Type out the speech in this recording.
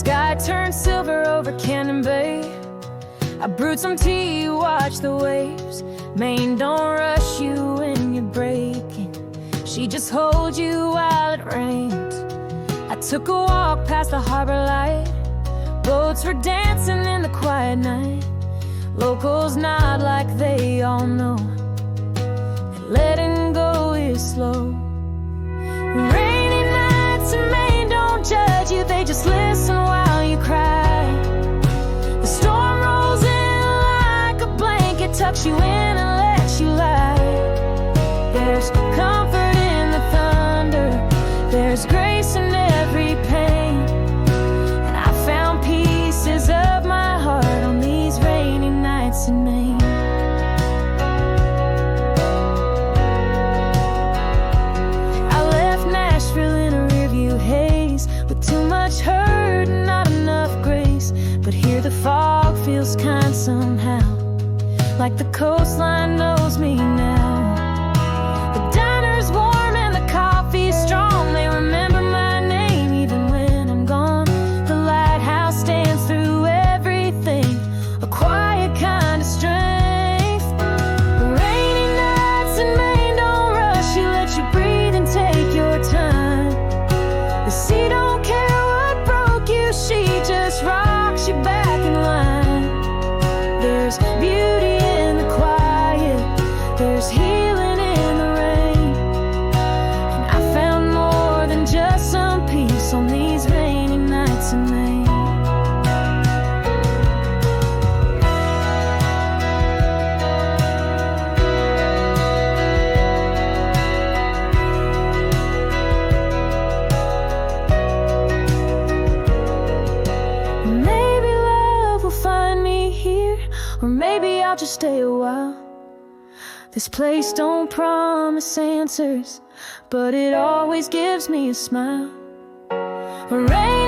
sky turned silver over Cannon Bay. I brewed some tea, watch the waves. Maine don't rush you when you're breaking. She just holds you while it rains. I took a walk past the harbor light. Boats were dancing in the quiet night. Locals nod like they all know that letting go is slow. Rainy nights in Maine don't judge you, they just listen while you cry. The storm rolls in like a blanket, tucks you in and lets you lie. There's comfort in the thunder, there's grace in every pain, and I found pieces of my heart on these rainy nights in Maine. I left Nashville in a rearview haze, with too much hurt and not enough grace. But here the fog feels kind somehow, like the coastline knows me now. The diner's warm and the coffee's strong, they remember my name even when I'm gone. The lighthouse stands through everything, a quiet kind of strength. Rainy nights in Maine don't rush you, let you breathe and take your time. The sea don't care what broke you, she just rocks you back in line. There's beauty in the quiet, there's healing in the rain, and I found more than just some peace on these rainy nights in Maine. Maybe love will find me here, or maybe I'll just stay a while. This place don't promise answers, but it always gives me a smile. Rain